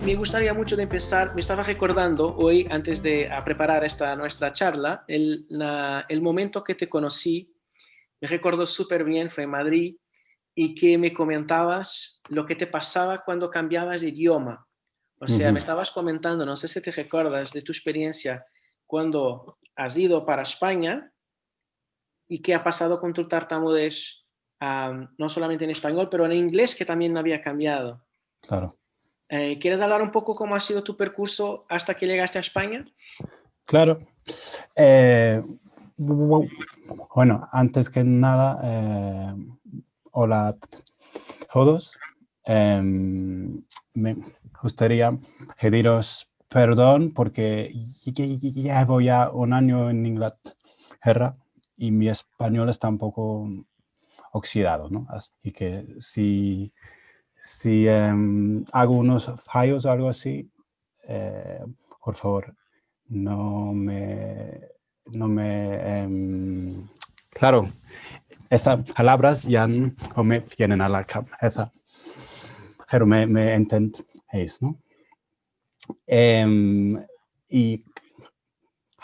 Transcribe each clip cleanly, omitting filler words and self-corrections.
me gustaría mucho de empezar, me estaba recordando hoy, antes de preparar esta nuestra charla, el momento que te conocí, me recuerdo súper bien, fue en Madrid, y que me comentabas lo que te pasaba cuando cambiabas de idioma. O sea, me Ujú. estabas comentando, no sé si te recuerdas de tu experiencia cuando has ido para España y qué ha pasado con tu tartamudez, no solamente en español, pero en inglés que también había cambiado. Claro, ¿Quieres hablar un poco cómo ha sido tu percurso hasta que llegaste a España? claro. Eh, bu- bueno, antes que nada, hola a todos. Me gustaría pediros perdón porque llevo ya un año en Inglaterra y mi español está un poco oxidado, ¿no? Así que si hago unos fallos o algo así, eh, por favor, no me, no me, claro, estas palabras ya no me vienen a la cabeza, pero me entendéis, ¿no? Y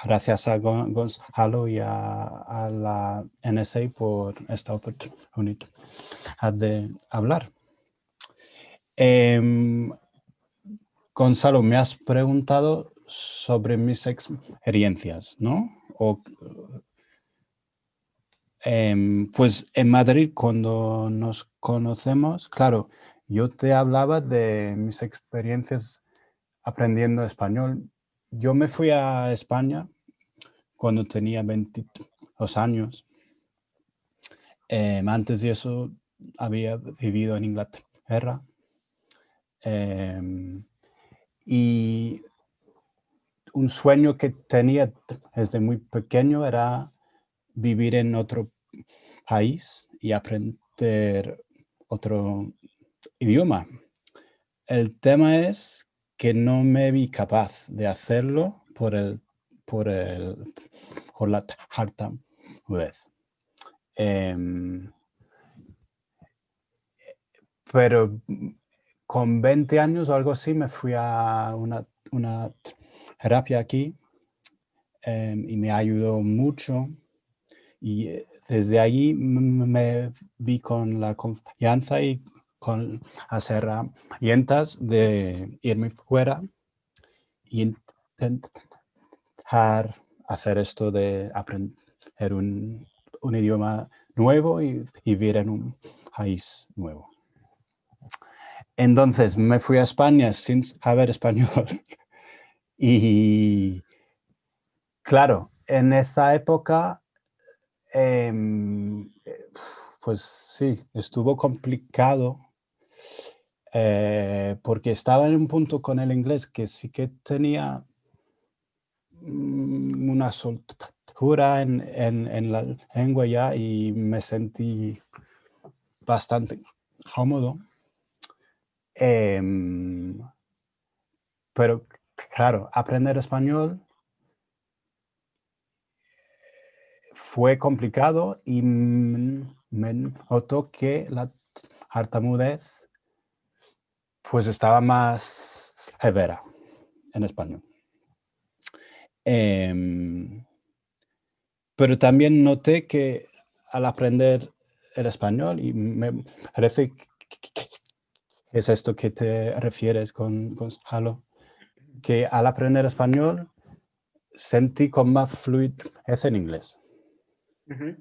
gracias a Gonzalo y a la NSA por esta oportunidad de hablar. Em, Gonzalo, me has preguntado sobre mis experiencias, ¿no? Pues en Madrid, cuando nos conocemos, claro, yo te hablaba de mis experiencias aprendiendo español. Yo me fui a España cuando tenía 22 años. Antes de eso había vivido en Inglaterra. Em, y un sueño que tenía desde muy pequeño era vivir en otro país y aprender otro idioma. El tema es que no me vi capaz de hacerlo por el, por la tartamudez. Em, pero con 20 años o algo así me fui a una terapia aquí y me ayudó mucho. Y desde allí me vi con la confianza y con las herramientas de irme fuera y intentar hacer esto de aprender un idioma nuevo y vivir en un país nuevo. Entonces me fui a España sin saber español y claro, en esa época Em, pues sí, estuvo complicado porque estaba en un punto con el inglés que sí que tenía una soltura en la lengua ya y me sentí bastante cómodo. Em, pero claro, aprender español fue complicado y me notó que la tartamudez pues estaba más severa en español. Em, pero también noté que al aprender el español, y me parece que es esto que te refieres con Gonzalo, que al aprender español sentí con más fluidez en inglés. Ujú.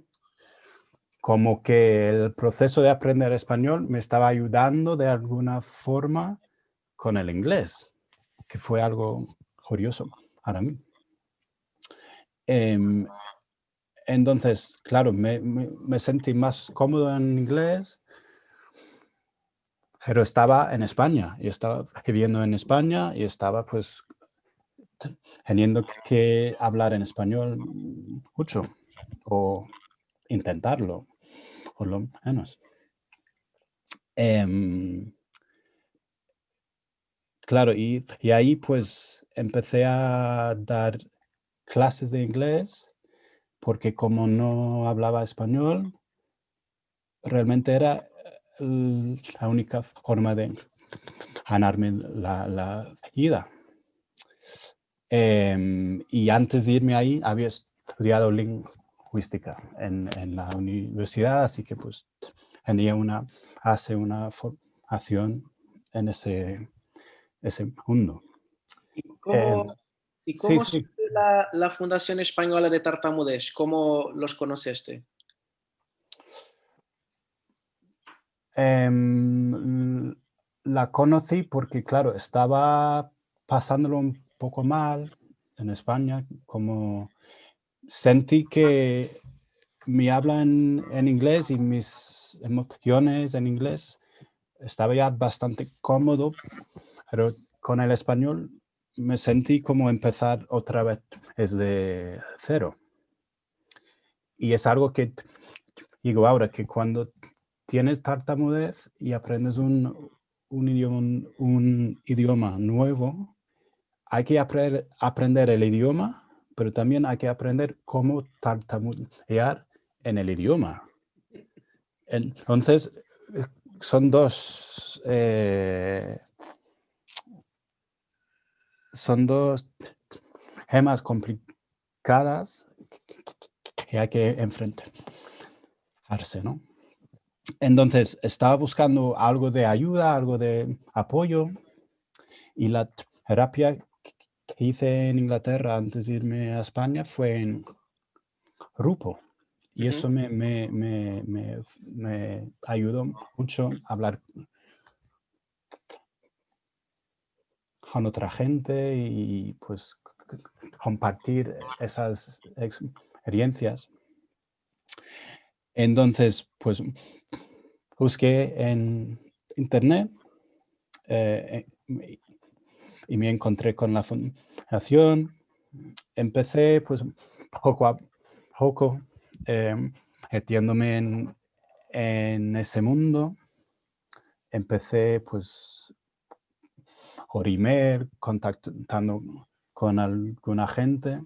Como que el proceso de aprender español me estaba ayudando de alguna forma con el inglés, que fue algo curioso para mí. Em, entonces, claro, me sentí más cómodo en inglés, pero estaba en España y estaba viviendo en España y estaba pues teniendo que hablar en español mucho o intentarlo, por lo menos. Em, claro, y ahí pues empecé a dar clases de inglés porque como no hablaba español, realmente era la única forma de ganarme la vida. Y antes de irme ahí había estudiado lingüística en la universidad, así que pues tenía una formación en ese mundo. ¿Y Em, cómo, y sí, cómo sí. surge la Fundación Española de Tartamudez? ¿Cómo los conociste? La conocí porque, claro, estaba pasándolo un poco mal en España, como sentí que mi habla en inglés y mis emociones en inglés estaba ya bastante cómodo, pero con el español me sentí como empezar otra vez desde cero. Y es algo que digo ahora, que cuando tienes tartamudez y aprendes un idioma nuevo, hay que aprender el idioma, pero también hay que aprender cómo tartamudear en el idioma. Entonces, son dos gemas complicadas que hay que enfrentarse, ¿no? Entonces, estaba buscando algo de ayuda, algo de apoyo, y la terapia que hice en Inglaterra antes de irme a España fue en grupo. Y Ujú. eso me ayudó mucho a hablar con otra gente y pues compartir esas experiencias. Entonces, pues busqué en internet y me encontré con la fundación. Empecé pues poco a poco metiéndome en ese mundo. Empecé pues por email, contactando con alguna gente.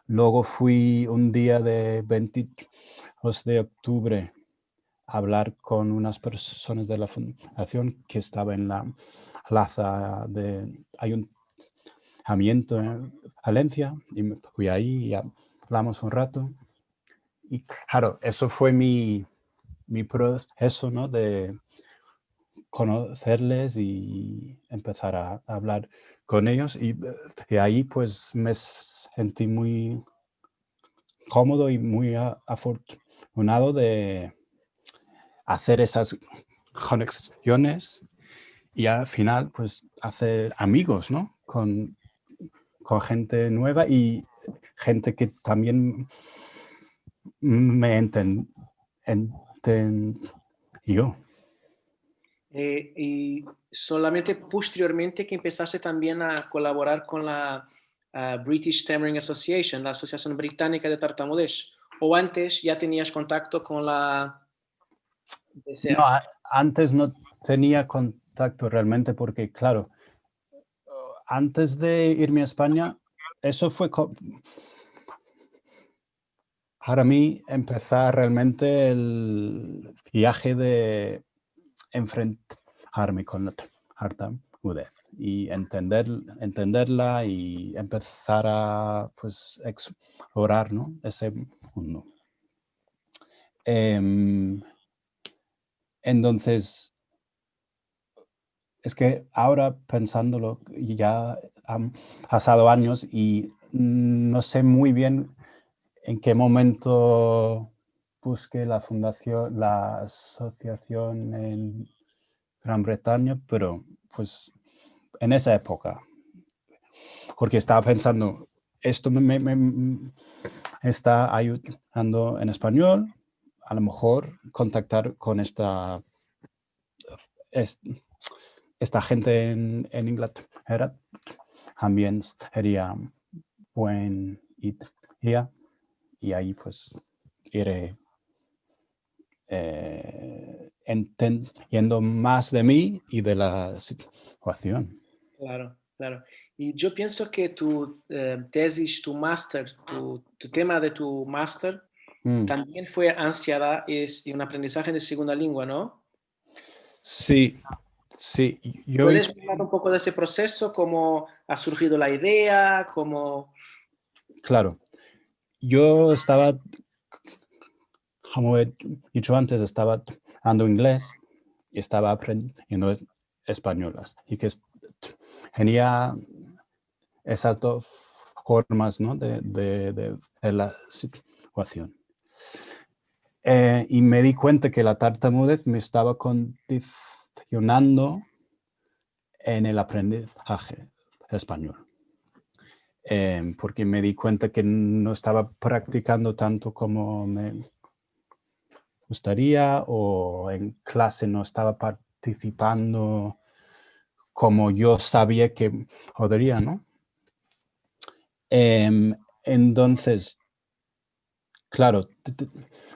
Luego fui un día de 22 de octubre a hablar con unas personas de la fundación que estaba en la plaza de ayuntamiento en Valencia y me fui ahí y hablamos un rato. Y claro, eso fue mi proceso, ¿no? De conocerles y empezar a hablar con ellos. Y de ahí pues me sentí muy cómodo y muy afortunado de hacer esas conexiones y al final pues hacer amigos, ¿no? Con gente nueva y gente que también me entendió. Y solamente posteriormente que empezaste también a colaborar con la British Stammering Association, la Asociación Británica de Tartamudez, o antes ya tenías contacto con la No, BCA. antes no tenía contacto realmente porque, claro, antes de irme a España, eso fue para mí empezar realmente el viaje de enfrentarme con la tartamudez y entenderla y empezar a pues explorar, ¿no? Ese mundo. Entonces, es que ahora pensándolo, ya han pasado años y no sé muy bien en qué momento busqué la asociación en Gran Bretaña, pero pues en esa época, porque estaba pensando, esto me está ayudando en español, a lo mejor contactar con esta gente en Inglaterra también sería buen idea y ahí pues iré entendiendo más de mí y de la situación. Claro, claro. Y yo pienso que tu tesis, tu máster, tu tema de tu máster Mm. también fue ansiedad y un aprendizaje de segunda lengua, ¿no? Sí, Sí, yo ¿Puedes hice, hablar un poco de ese proceso? ¿Cómo ha surgido la idea? ¿Cómo... claro, yo estaba, como he dicho antes, estaba dando inglés y estaba aprendiendo español. Y que tenía esas dos formas, ¿no? de la situación. Y me di cuenta que la tartamudez me estaba condicionando en el aprendizaje español. Porque me di cuenta que no estaba practicando tanto como me gustaría, o en clase no estaba participando como yo sabía que podría, ¿no? Entonces, claro,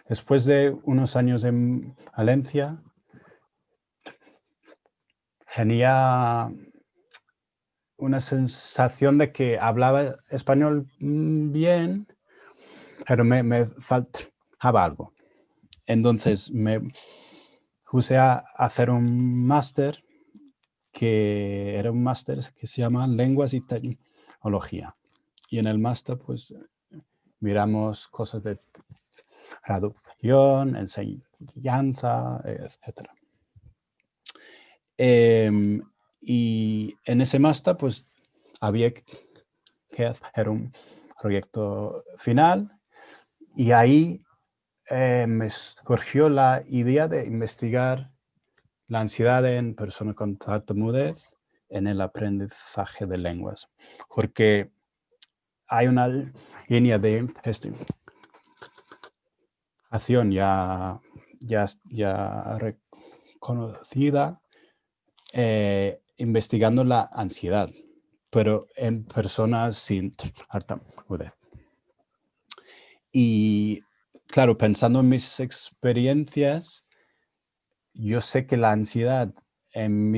después de unos años en Valencia, tenía una sensación de que hablaba español bien, pero me faltaba algo. Entonces me puse a hacer un máster que era un máster que se llama Lenguas y Tecnología. Y en el máster, pues, miramos cosas de traducción, enseñanza, etc. Y en ese máster, pues, había que hacer un proyecto final y ahí me surgió la idea de investigar la ansiedad en personas con tartamudez en el aprendizaje de lenguas, porque hay una línea de investigación ya reconocida investigando la ansiedad, pero en personas sin tartamudez. Y claro, pensando en mis experiencias, yo sé que la ansiedad en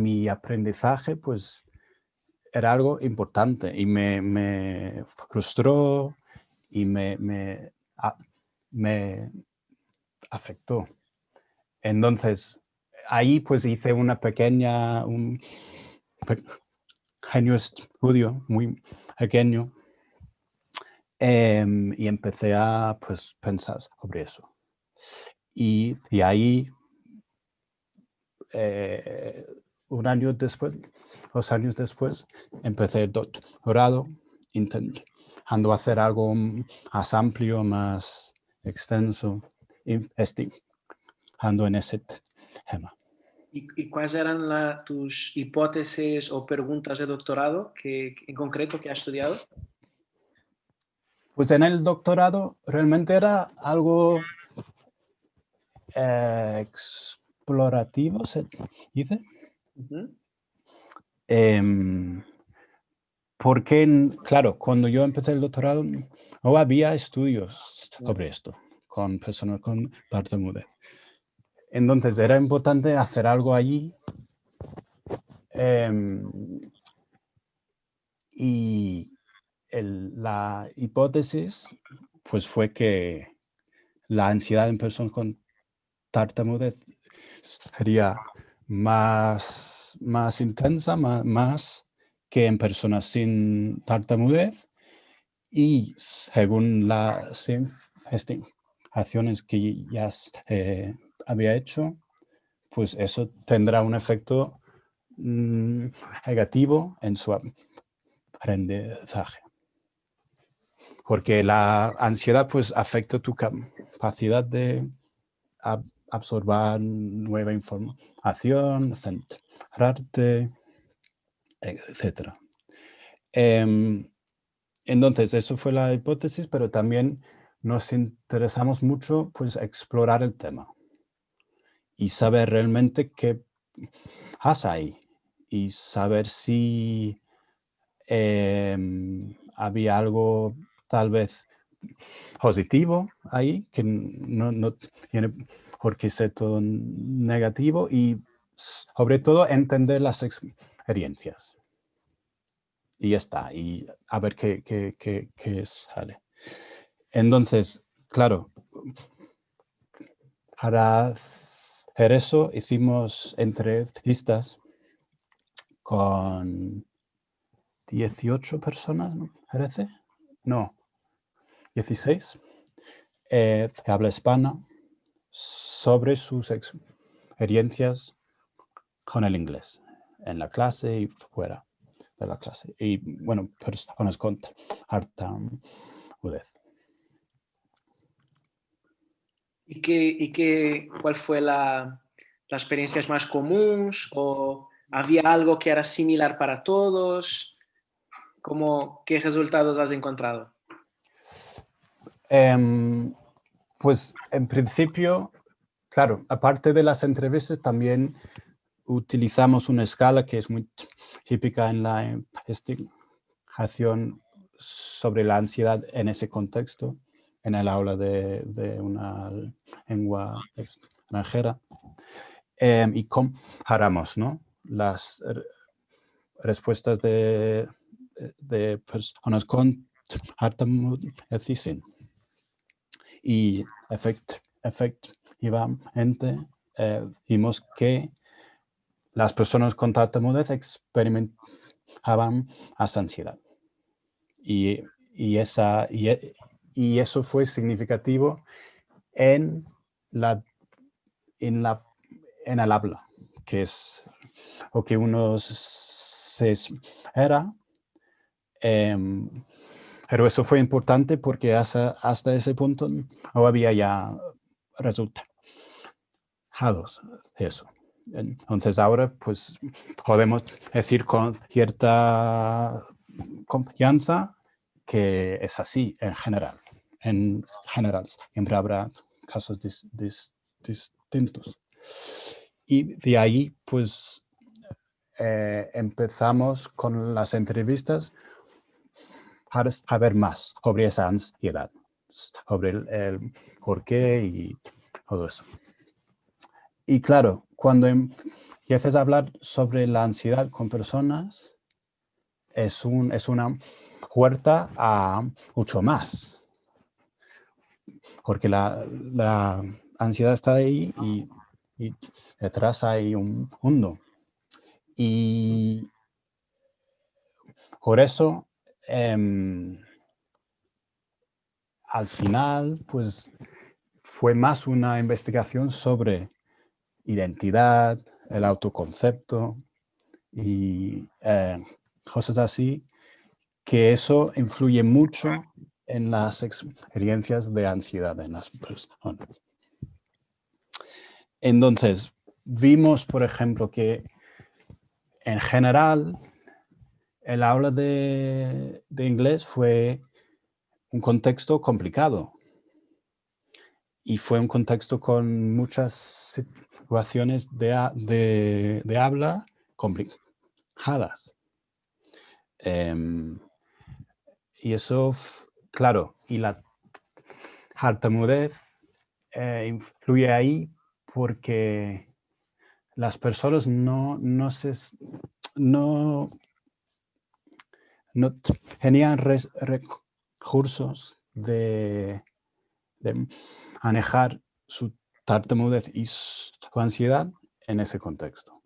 mi aprendizaje, pues, era algo importante y me frustró y me afectó. Entonces, ahí pues hice un pequeño estudio, muy pequeño, y empecé a pues pensar sobre eso. Y ahí, un año después, 2 años después, empecé el doctorado intentando hacer algo más amplio, más extenso, investigando en ese tema. ¿Y cuáles eran tus hipótesis o preguntas de doctorado en concreto que has estudiado? Pues en el doctorado realmente era algo explorativo, se dice. Ujú. Porque, claro, cuando yo empecé el doctorado no había estudios sobre esto con personas con tartamudez. Entonces era importante hacer algo allí. Y la hipótesis pues fue que la ansiedad en personas con tartamudez sería más intensa, más que en personas sin tartamudez. Y según las investigaciones que ya había hecho, pues eso tendrá un efecto negativo en su aprendizaje. Porque la ansiedad pues afecta tu capacidad de absorber nueva información, centrarte, etc. Entonces, eso fue la hipótesis, pero también nos interesamos mucho pues explorar el tema y saber realmente qué pasa ahí y saber si había algo tal vez positivo ahí, que no tiene por qué ser todo negativo, y sobre todo entender las experiencias. Y ya está, y a ver qué sale. Entonces, claro, para hacer eso, hicimos entrevistas con 18 personas, ¿no? ¿Parece? No, 16, que habla hispana, sobre sus experiencias con el inglés, en la clase y fuera de la clase. Y bueno, personas con tartamudez. ¿Cuál fue la experiencia más común? ¿O había algo que era similar para todos? ¿Qué resultados has encontrado? Pues en principio, claro, aparte de las entrevistas, también utilizamos una escala que es muy típica en la investigación sobre la ansiedad en ese contexto, en el aula de una lengua extranjera. Y comparamos, ¿no?, las respuestas de personas con tartamudez y sin. Y efectivamente vimos que las personas con tartamudez experimentaban más ansiedad. Y eso fue significativo en el habla, que es lo que uno se espera. Pero eso fue importante porque hasta ese punto no había ya resultados de eso. Entonces ahora pues podemos decir con cierta confianza que es así en general. En general siempre habrá casos distintos. Y de ahí pues empezamos con las entrevistas para saber más sobre esa ansiedad, sobre el por qué y todo eso. Y claro, cuando empiezas a hablar sobre la ansiedad con personas, es una puerta a mucho más. Porque la ansiedad está ahí y detrás hay un mundo. Y por eso, al final, pues fue más una investigación sobre identidad, el autoconcepto y cosas así, que eso influye mucho en las experiencias de ansiedad en las personas. Entonces, vimos, por ejemplo, que en general el aula de inglés fue un contexto complicado y fue un contexto con muchas situaciones de habla complicadas. Y eso, claro, y la tartamudez influye ahí porque las personas no tenían recursos de manejar su tartamudez y su ansiedad en ese contexto.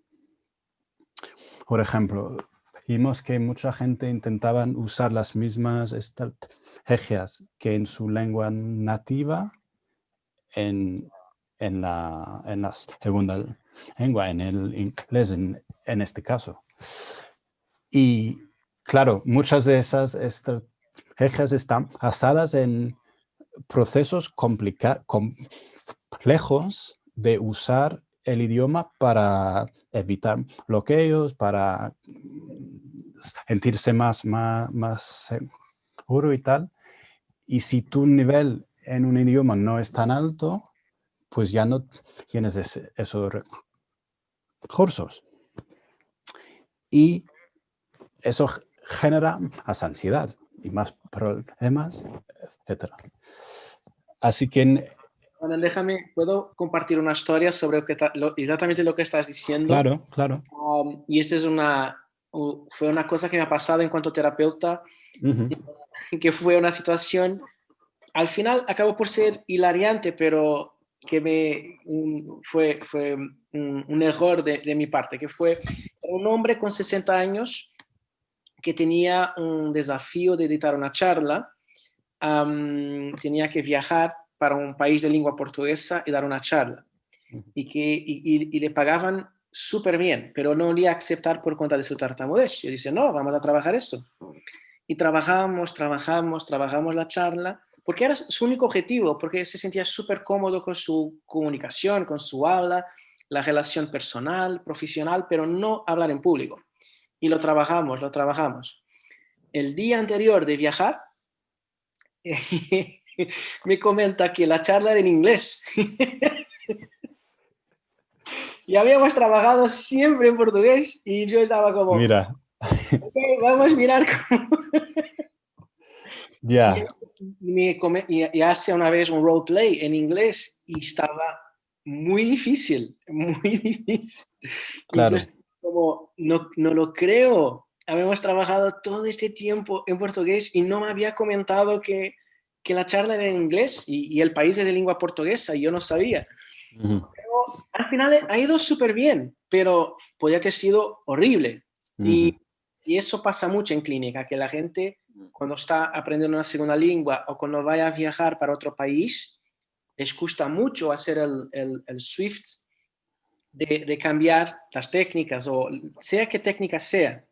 Por ejemplo, vimos que mucha gente intentaba usar las mismas estrategias que en su lengua nativa en la segunda lengua, en el inglés en este caso. Y claro, muchas de esas estrategias están basadas en procesos complejos de usar el idioma para evitar bloqueos, para sentirse más seguro y tal. Y si tu nivel en un idioma no es tan alto, pues ya no tienes esos recursos. Y eso genera más ansiedad y más problemas, etc. Así que Bueno, ¿puedo compartir una historia sobre exactamente lo que estás diciendo? claro, claro. Y esta fue una cosa que me ha pasado en cuanto terapeuta, Uh-huh. que fue una situación, al final acabó por ser hilariante, pero fue un error de mi parte, que fue un hombre con 60 años que tenía un desafío de editar una charla. Tenía que viajar para un país de lengua portuguesa y dar una charla. Y le pagaban súper bien, pero no le iba a aceptar por cuenta de su tartamudez. Yo dije, no, vamos a trabajar eso. Y trabajamos la charla, porque era su único objetivo, porque se sentía súper cómodo con su comunicación, con su habla, la relación personal, profesional, pero no hablar en público. Y lo trabajamos. El día anterior de viajar, me comenta que la charla era en inglés. Y habíamos trabajado siempre en portugués y yo estaba como, Mira, okay, vamos a mirar cómo... ya, Y hace una vez un roleplay en inglés y estaba muy difícil, muy difícil. Y yo claro. estaba como, no lo creo. Habíamos trabajado todo este tiempo en portugués y no me había comentado que la charla era en inglés y el país es de lengua portuguesa y yo no sabía. Ujú, Pero al final ha ido súper bien, pero podría haber sido horrible. ujú, Y eso pasa mucho en clínica, que la gente cuando está aprendiendo una segunda lengua o cuando vaya a viajar para otro país, les cuesta mucho hacer el shift de cambiar las técnicas o sea qué técnica sea.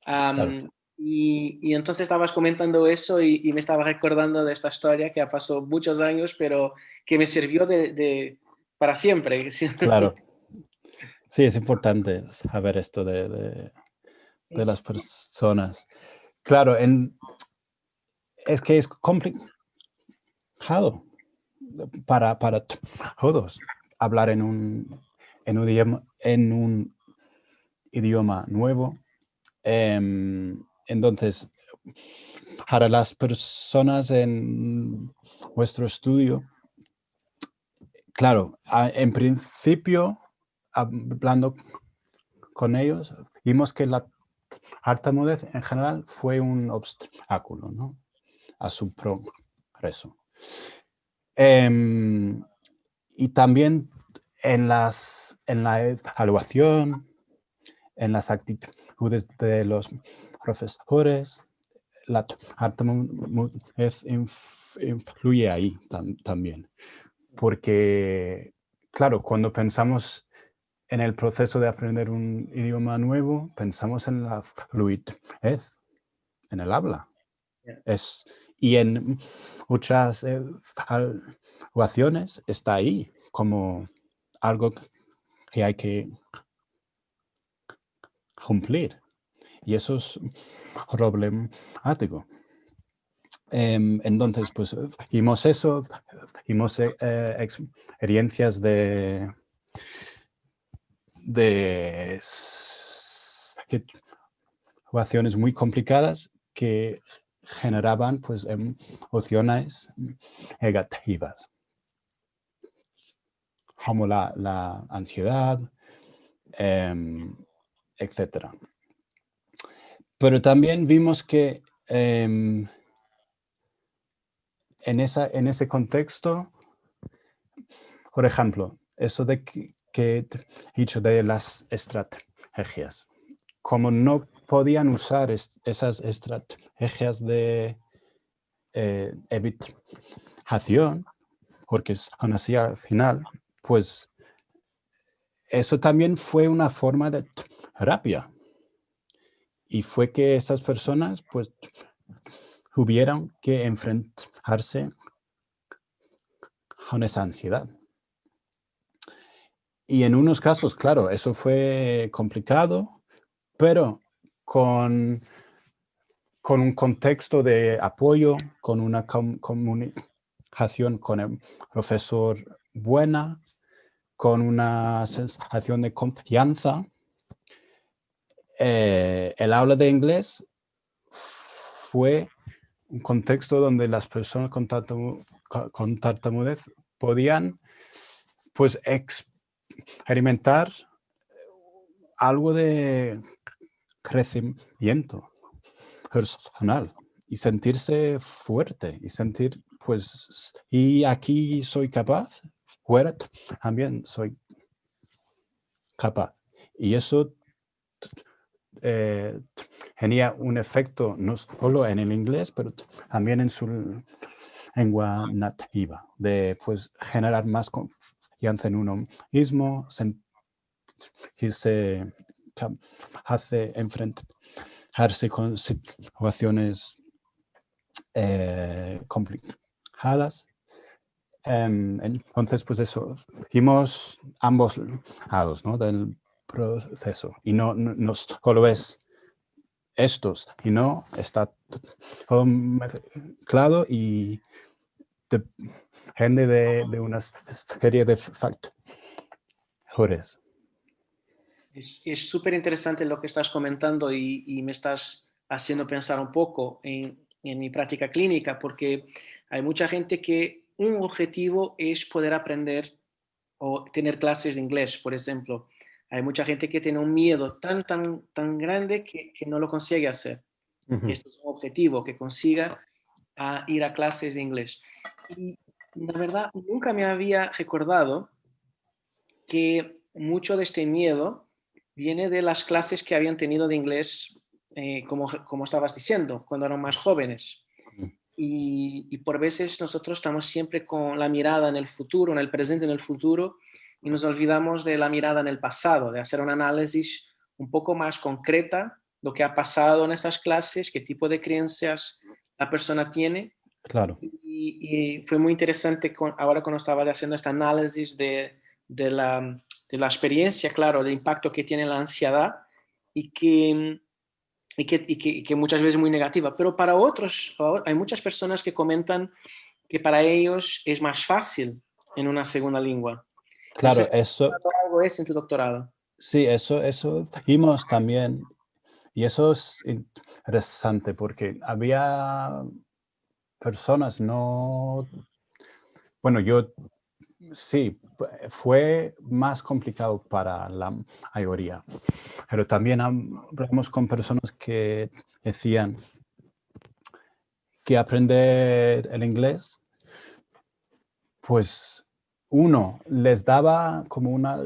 claro. Y entonces estabas comentando eso y me estaba recordando de esta historia que ha pasado muchos años, pero que me sirvió para siempre. Claro, sí, es importante saber esto de las personas. Claro, es que es complicado para todos hablar en un idioma nuevo. Entonces, para las personas en vuestro estudio, claro, en principio, hablando con ellos, vimos que la tartamudez en general fue un obstáculo, ¿no?, a su progreso. Y también en la evaluación, en las actitudes de los profesores, la tartamudez influye ahí también. Porque, claro, cuando pensamos en el proceso de aprender un idioma nuevo, pensamos en la fluidez, en el habla. Y en muchas evaluaciones está ahí como algo que hay que cumplir. Y eso es problemático. Entonces, pues vimos eso, vimos experiencias de situaciones muy complicadas que generaban pues emociones negativas, como la ansiedad, etcétera. Pero también vimos que en ese contexto, por ejemplo, eso de que he dicho de las estrategias, como no podían usar esas estrategias de evitación, porque son así al final, pues eso también fue una forma de terapia. Y fue que esas personas pues tuvieron que enfrentarse con esa ansiedad. Y en unos casos, claro, eso fue complicado, pero con un contexto de apoyo, con una comunicación con el profesor buena, con una sensación de confianza, el aula de inglés fue un contexto donde las personas con tartamudez podían pues experimentar algo de crecimiento personal y sentirse fuerte y sentir pues, y aquí soy capaz, fuera también soy capaz. Y eso tenía un efecto no solo en el inglés, pero también en su lengua nativa, de pues generar más confianza en uno mismo, sentirse capaz de enfrentarse con situaciones complicadas. Entonces, pues eso, vimos ambos lados, ¿no? Del proceso. Y no solo es estos, y no está todo mezclado y depende de una serie de factores. Es súper interesante lo que estás comentando y me estás haciendo pensar un poco en mi práctica clínica, porque hay mucha gente que un objetivo es poder aprender o tener clases de inglés, por ejemplo. Hay mucha gente que tiene un miedo tan grande que no lo consigue hacer. Y esto es un objetivo, que consiga ir a clases de inglés. Y la verdad, nunca me había recordado que mucho de este miedo viene de las clases que habían tenido de inglés, como estabas diciendo, cuando eran más jóvenes. Y por veces nosotros estamos siempre con la mirada en el futuro, en el presente, en el futuro, y nos olvidamos de la mirada en el pasado, de hacer un análisis un poco más concreta, lo que ha pasado en esas clases, qué tipo de creencias la persona tiene. Claro. Y fue muy interesante ahora cuando estaba haciendo este análisis de la experiencia, claro, del impacto que tiene la ansiedad y que muchas veces es muy negativa. Pero para otros, hay muchas personas que comentan que para ellos es más fácil en una segunda lengua. No sé Claro, si has eso, notado algo de eso en tu doctorado. sí, eso vimos también. Y eso es interesante porque había personas, no, bueno, yo sí, fue más complicado para la mayoría, pero también hablamos con personas que decían que aprender el inglés, pues uno, les daba como una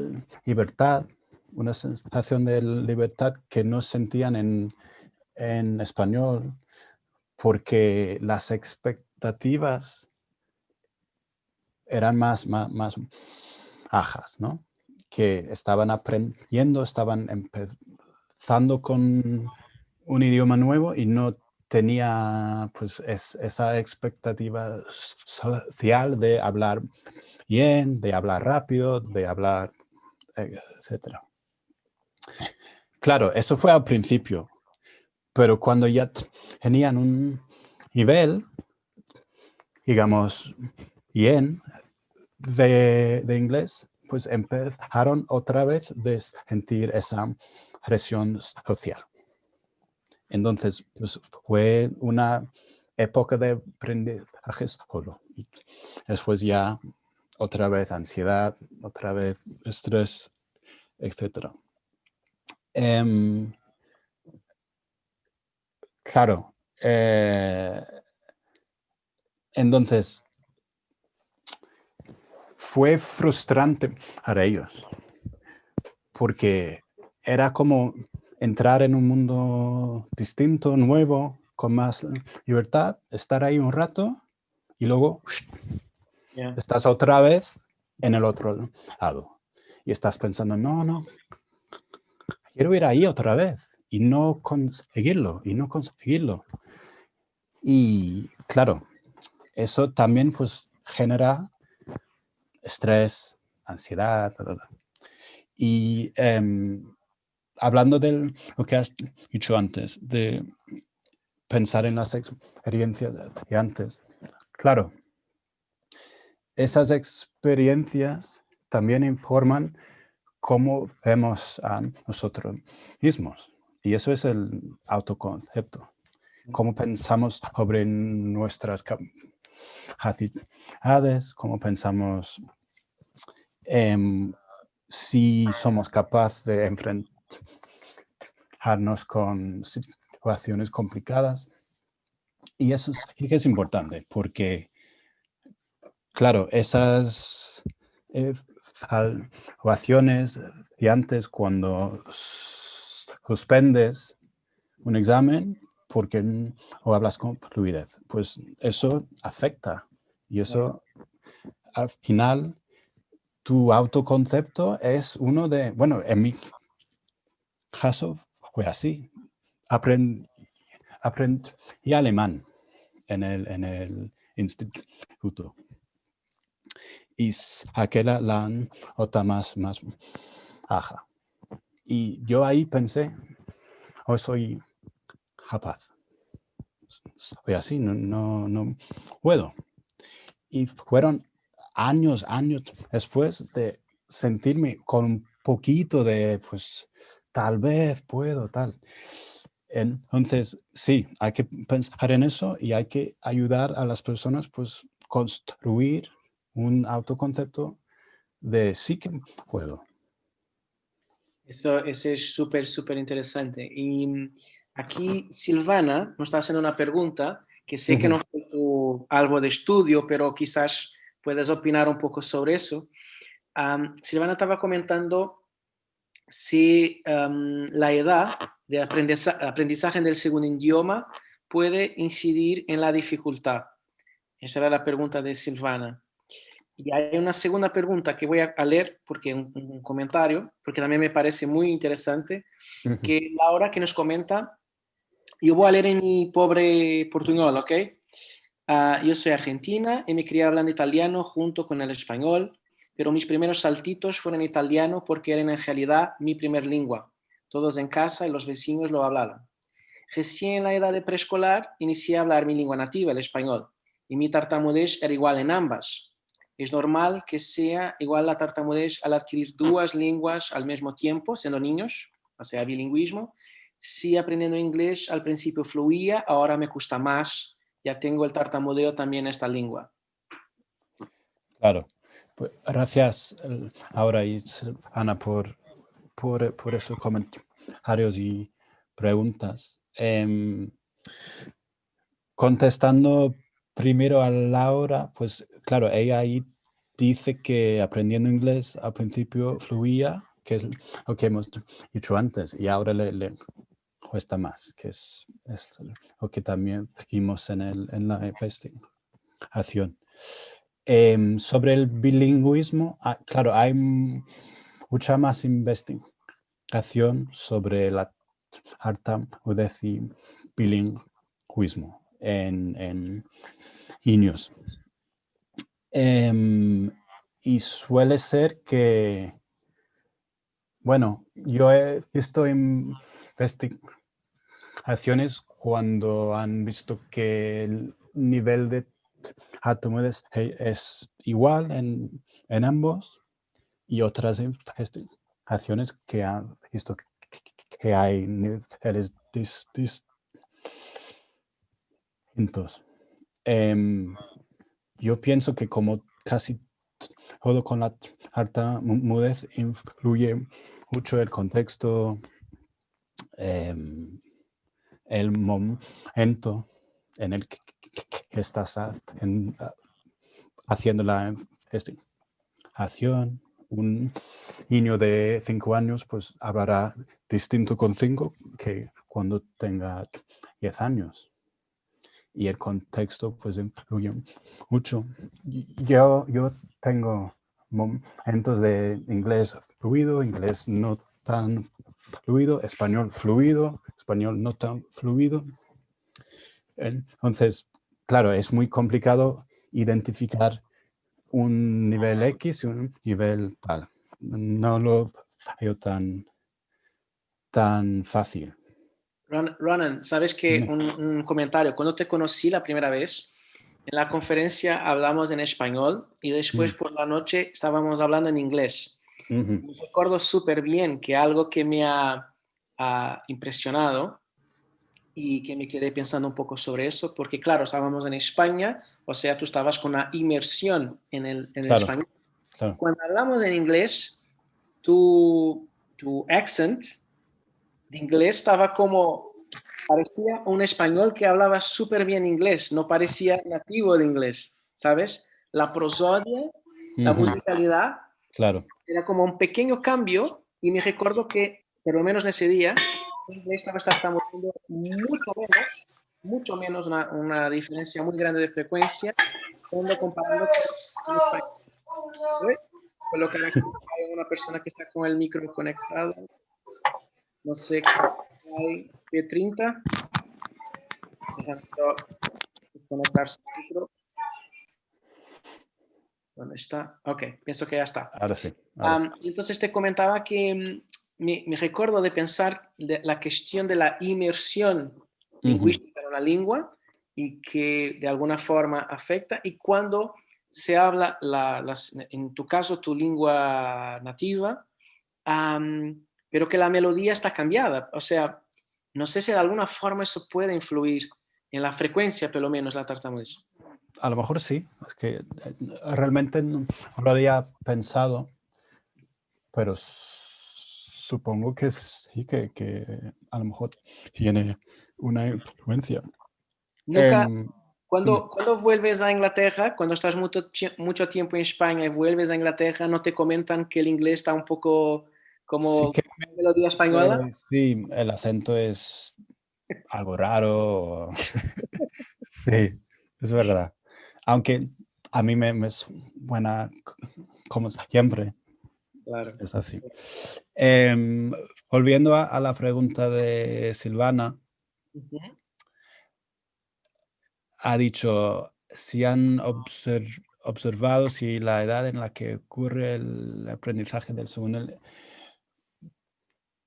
libertad, una sensación de libertad que no sentían en español, porque las expectativas eran más bajas, ¿no? Que estaban aprendiendo, estaban empezando con un idioma nuevo y no tenía pues esa expectativa social de hablar bien, de hablar rápido, de hablar, etcétera. Claro, eso fue al principio, pero cuando ya tenían un nivel, digamos, bien de inglés, pues empezaron otra vez a sentir esa presión social. Entonces, pues fue una época de aprendizaje solo. Y después ya otra vez ansiedad, otra vez estrés, etc. Claro, entonces fue frustrante para ellos, porque era como entrar en un mundo distinto, nuevo, con más libertad, estar ahí un rato y luego Yeah. estás otra vez en el otro lado. Y estás pensando, no, quiero ir ahí otra vez y no conseguirlo, y no conseguirlo. Y claro, eso también pues genera estrés, ansiedad. Y hablando de lo que has dicho antes, de pensar en las experiencias de antes, claro, esas experiencias también informan cómo vemos a nosotros mismos. Y eso es el autoconcepto. Cómo pensamos sobre nuestras capacidades, cómo pensamos si somos capaces de enfrentarnos con situaciones complicadas. Y eso sí que es importante porque, claro, esas evaluaciones y antes cuando suspendes un examen porque o hablas con fluidez, pues eso afecta y eso al final tu autoconcepto es uno de, bueno, en mi caso fue así. Aprendí alemán en el instituto y saqué la nota más baja. Y yo ahí pensé, hoy soy capaz. Soy así, no puedo. Y fueron años después de sentirme con un poquito de, pues, tal vez puedo, tal. Entonces, sí, hay que pensar en eso y hay que ayudar a las personas, pues, construir un autoconcepto de sí que puedo. Eso es súper, súper interesante. Y aquí Silvana nos está haciendo una pregunta que sé que no fue algo de estudio, pero quizás puedes opinar un poco sobre eso. Silvana estaba comentando si la edad de aprendizaje del segundo idioma puede incidir en la dificultad. Esa era la pregunta de Silvana. Y hay una segunda pregunta que voy a leer porque un comentario, porque también me parece muy interesante, que Laura que nos comenta, yo voy a leer en mi pobre portuñol, ¿ok? Yo soy argentina y me crié hablando italiano junto con el español, pero mis primeros saltitos fueron italiano porque eran en realidad mi primer lengua. Todos en casa y los vecinos lo hablaban. Recién en la edad de preescolar inicié a hablar mi lengua nativa, el español, y mi tartamudez era igual en ambas. Es normal que sea igual la tartamudez al adquirir dos lenguas al mismo tiempo, siendo niños, o sea, bilingüismo. Sí, aprendiendo inglés al principio fluía, ahora me cuesta más. Ya tengo el tartamudeo también en esta lengua. Claro. Pues, gracias, Laura y Ana, por esos comentarios y preguntas. Contestando primero a Laura, pues claro, ella ahí dice que aprendiendo inglés al principio fluía, que es lo que hemos dicho antes, y ahora le cuesta más, que es lo que también vimos en la investigación. Sobre el bilingüismo, claro, hay mucha más investigación sobre la tartamudez y bilingüismo en niños. Y suele ser que, bueno, yo he visto investigaciones cuando han visto que el nivel de tartamudez es igual en ambos y otras investigaciones que han visto que hay niveles distintos. Yo pienso que como casi todo con la tartamudez influye mucho el contexto, el momento en el que estás haciendo la investigación. Un niño de 5 años pues hablará distinto con 5 que cuando tenga 10 años. Y el contexto pues influye mucho. Yo tengo momentos de inglés fluido, inglés no tan fluido, español no tan fluido. Entonces, claro, es muy complicado identificar un nivel X y un nivel tal. No lo veo tan fácil. Ronan, sabes que un comentario, cuando te conocí la primera vez, en la conferencia hablamos en español y después por la noche estábamos hablando en inglés. Me recuerdo súper bien que algo que me ha impresionado y que me quedé pensando un poco sobre eso, porque claro, estábamos en España, o sea, tú estabas con una inmersión en el Claro, español. claro. Cuando hablamos en inglés, tu accent de inglés estaba como, parecía un español que hablaba súper bien inglés, no parecía nativo de inglés, ¿sabes? La prosodia, la musicalidad Claro. Era como un pequeño cambio y me recuerdo que, por lo menos en ese día, el inglés estaba tartamudeando mucho menos, una diferencia muy grande de frecuencia, cuando comparando con el español. Voy a colocar aquí, hay una persona que está con el micro conectado, no sé qué hay, P30, déjame solo conectar su micro. ¿Dónde está? Ok, pienso que ya está. Ahora sí. Ahora sí. Entonces te comentaba que me recuerdo de pensar de la cuestión de la inmersión lingüística en una lengua y que de alguna forma afecta, y cuando se habla, en tu caso, tu lengua nativa, pero que la melodía está cambiada. O sea, no sé si de alguna forma eso puede influir en la frecuencia, por lo menos, la tartamudez. A lo mejor sí. Es que realmente no lo había pensado, pero supongo que sí, que a lo mejor tiene una influencia. Nunca, Dime. cuando vuelves a Inglaterra, cuando estás mucho tiempo en España y vuelves a Inglaterra, ¿no te comentan que el inglés está un poco Sí como que melodía española? sí, el acento es algo raro. Sí, es verdad. Aunque a mí me suena como siempre, Claro. es así. Em, Volviendo a la pregunta de Silvana, Ujú. ha dicho si han observado si la edad en la que ocurre el aprendizaje del segundo.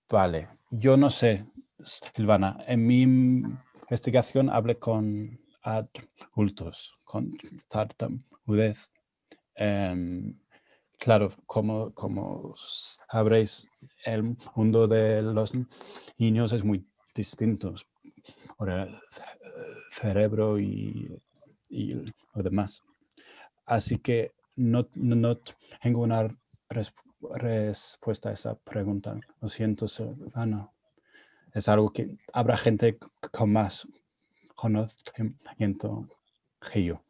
Vale, yo no sé, Silvana, en mi investigación hablé con adultos con tartamudez. Em, claro, como sabréis, el mundo de los niños es muy distinto por el cerebro y lo demás. Así que no tengo una respuesta a esa pregunta. Lo siento, Silvana. Es algo que habrá gente con más conocimiento que yo.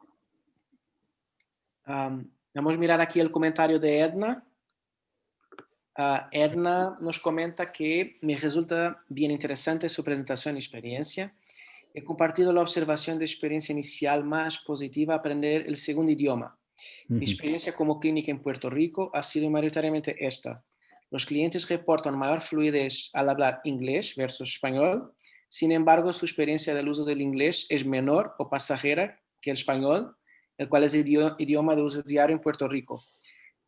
Vamos a mirar aquí el comentario de Edna. Edna nos comenta que me resulta bien interesante su presentación y experiencia. He compartido la observación de experiencia inicial más positiva, aprender el segundo idioma. Mi Ujú. experiencia como clínica en Puerto Rico ha sido mayoritariamente esta. Los clientes reportan mayor fluidez al hablar inglés versus español. Sin embargo, su experiencia del uso del inglés es menor o pasajera que el español, el cual es el idioma de uso diario en Puerto Rico.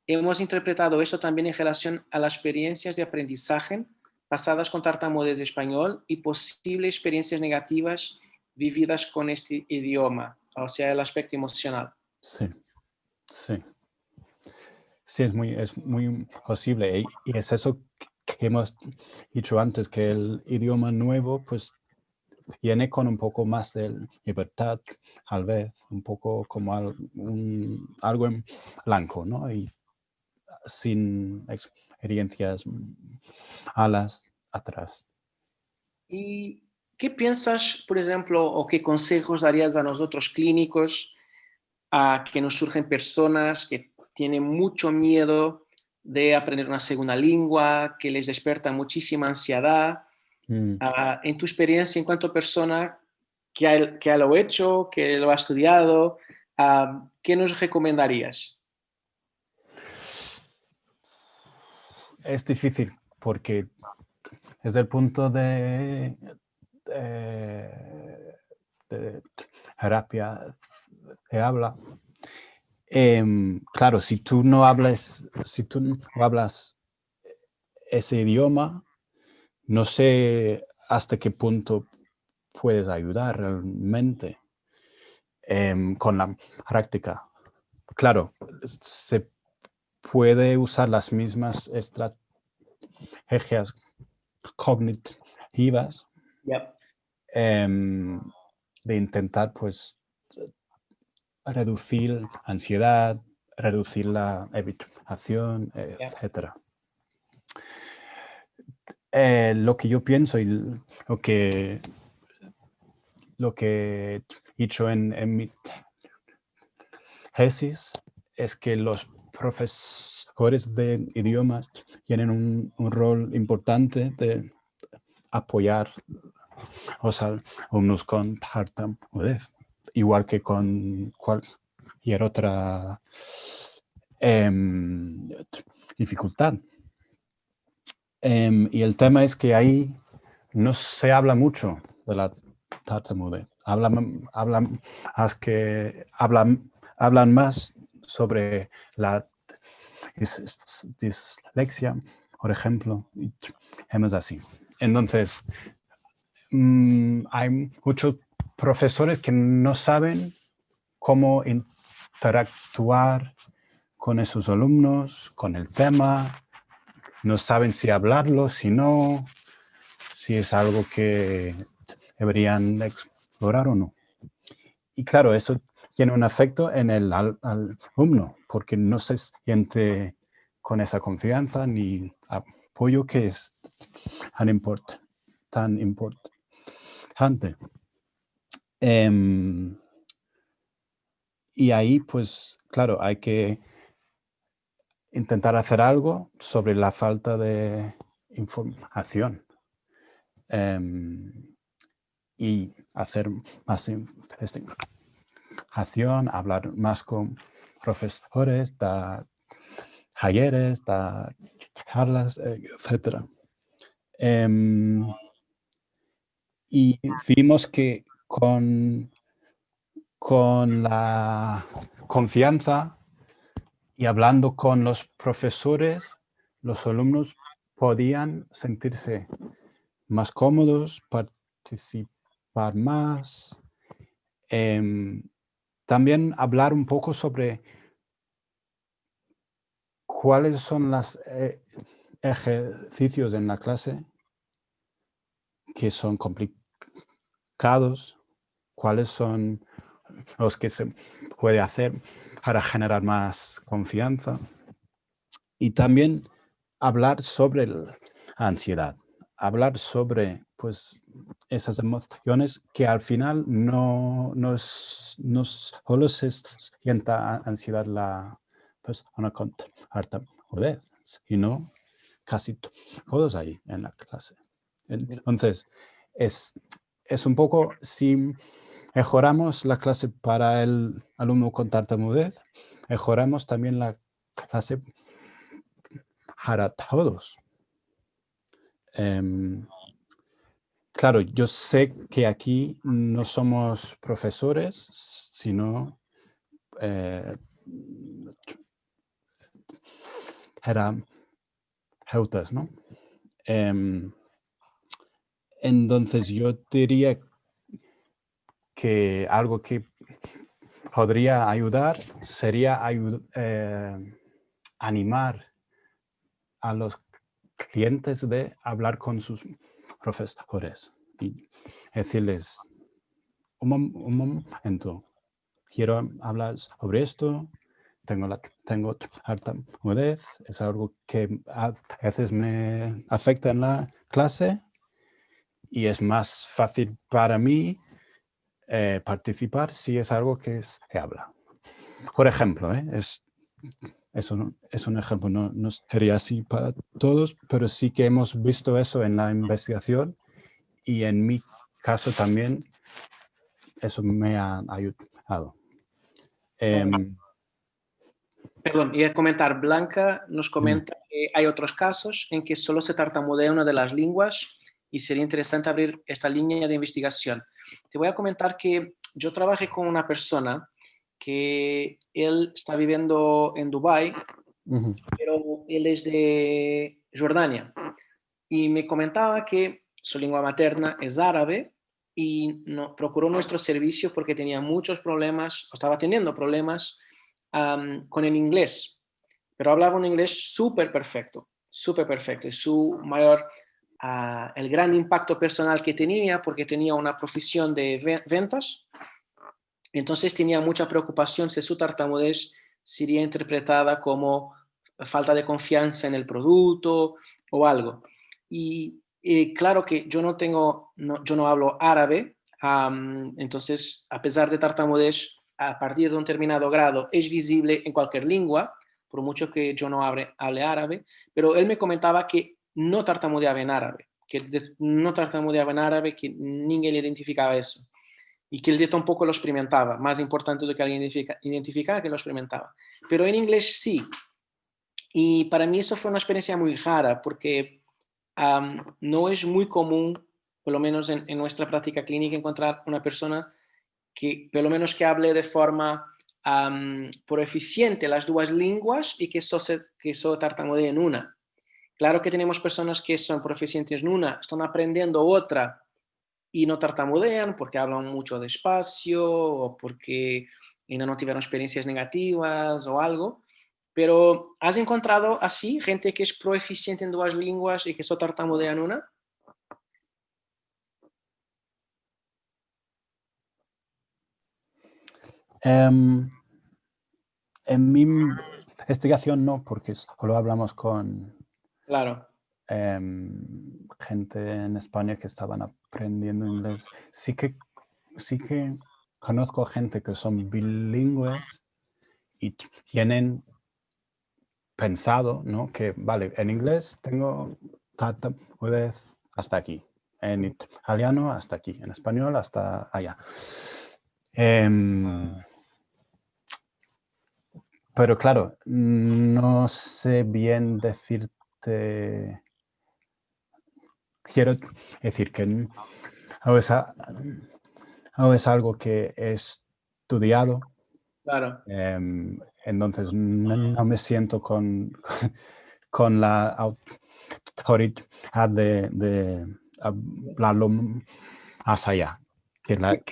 Hemos interpretado esto también en relación a las experiencias de aprendizaje pasadas con tartamudez de español y posibles experiencias negativas vividas con este idioma, o sea, el aspecto emocional. Sí, sí. Sí, es muy posible. Y es eso que hemos dicho antes, que el idioma nuevo, pues, viene con un poco más de libertad, tal vez, un poco como algo en blanco, ¿no? Y sin experiencias malas atrás. ¿Y qué piensas, por ejemplo, o qué consejos darías a nosotros clínicos a que nos surgen personas que tienen mucho miedo de aprender una segunda lengua, que les despierta muchísima ansiedad? Mm. En tu experiencia en cuanto a persona que lo ha hecho, que lo ha estudiado, ¿qué nos recomendarías? Es difícil porque desde el punto de, de terapia de habla, claro, si tú no hablas ese idioma, no sé hasta qué punto puedes ayudar realmente con la práctica. Claro, se puede usar las mismas estrategias cognitivas Yep. de intentar, pues, reducir ansiedad, reducir la evitación, Yep. etcétera. Lo que yo pienso y lo que he dicho en mi tesis es que los profesores de idiomas tienen un rol importante de apoyar a los alumnos con tartamudez, igual que con cualquier otra dificultad. Y el tema es que ahí no se habla mucho de la tartamudez. Hablan más sobre la dislexia, por ejemplo, y temas así. Entonces, hay muchos profesores que no saben cómo interactuar con esos alumnos, con el tema, no saben si hablarlo, si no, si es algo que deberían explorar o no. Y claro, eso tiene un efecto en el alumno, porque no se siente con esa confianza ni apoyo que es tan importante. Y ahí, pues, claro, hay que intentar hacer algo sobre la falta de información y hacer más investigación, hablar más con profesores, dar talleres, dar charlas, etc. Y vimos que con la confianza y hablando con los profesores, los alumnos podían sentirse más cómodos, participar más. También hablar un poco sobre cuáles son los ejercicios en la clase que son complicados, cuáles son los que se puede hacer para generar más confianza. Y también hablar sobre la ansiedad, hablar sobre pues, esas emociones que al final no solo se sienta ansiedad la persona con tartamudez, sino casi todos ahí en la clase. Entonces, es un poco, si mejoramos la clase para el alumno con tartamudez, mejoramos también la clase para todos. Claro, yo sé que aquí no somos profesores, sino terapeutas, ¿no? Entonces yo diría que algo que podría ayudar sería animar a los clientes de hablar con sus profesores y decirles, un momento, quiero hablar sobre esto, tengo tartamudez, es algo que a veces me afecta en la clase y es más fácil para mí participar si es algo que se habla. Por ejemplo, es un ejemplo, no sería así para todos, pero sí que hemos visto eso en la investigación y en mi caso también eso me ha ayudado. Perdón, iba a comentar, Blanca nos comenta que hay otros casos en que solo se tartamudea una de las lenguas y sería interesante abrir esta línea de investigación. Te voy a comentar que yo trabajé con una persona que él está viviendo en Dubái, pero él es de Jordania y me comentaba que su lengua materna es árabe y procuró nuestro servicio porque tenía muchos problemas, o estaba teniendo problemas con el inglés, pero hablaba un inglés súper perfecto, súper perfecto. Y su mayor, el gran impacto personal que tenía, porque tenía una profesión de ventas, entonces tenía mucha preocupación si su tartamudez sería interpretada como falta de confianza en el producto o algo. Y claro que yo yo no hablo árabe, entonces a pesar de tartamudez, a partir de un determinado grado es visible en cualquier lengua, por mucho que yo no hable árabe, pero él me comentaba que no tartamudeaba en árabe, no tartamudeaba en árabe, que ninguém identificaba eso. Y que él tampoco lo experimentaba, más importante do que alguien identificar que lo experimentaba. Pero en inglés sí. Y para mí eso fue una experiencia muy rara porque no es muy común, por lo menos en nuestra práctica clínica, encontrar una persona que, por lo menos que hable de forma proficiente las dos lenguas y que solo tartamudee en una. Claro que tenemos personas que son proficientes en una, están aprendiendo otra y no tartamudean porque hablan mucho despacio o porque no tuvieron experiencias negativas o algo. Pero ¿has encontrado así gente que es proeficiente en dos lenguas y que solo tartamudea en una? En mi investigación no, porque solo hablamos con Claro, gente en España que estaban aprendiendo inglés. Sí que conozco gente que son bilingües y tienen pensado, ¿no? Que, vale, en inglés tengo tartamudez hasta aquí, en italiano hasta aquí, en español hasta allá. Pero claro, no sé bien decirte. Quiero decir que no es algo que he estudiado, claro. entonces no me siento con la autoridad de hablarlo más allá que esa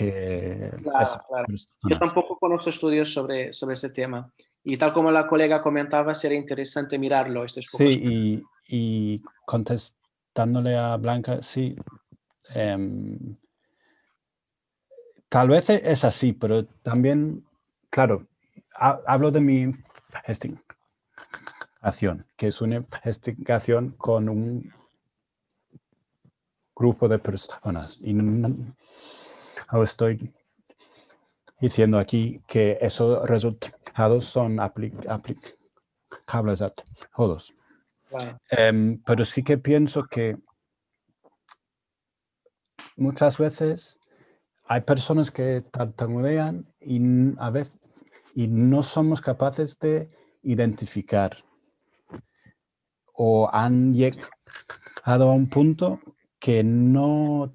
Claro, claro. Yo persona. tampoco conozco estudios sobre ese tema. Y tal como la colega comentaba, sería interesante mirarlo estos pocos. Sí, y contestándole a Blanca, sí, tal vez es así, pero también, claro, hablo de mi investigación, que es una investigación con un grupo de personas. Y no estoy diciendo aquí que esos resultados son aplicables a todos. Claro, Pero sí que pienso que muchas veces hay personas que tartamudean y a veces y no somos capaces de identificar o han llegado a un punto que no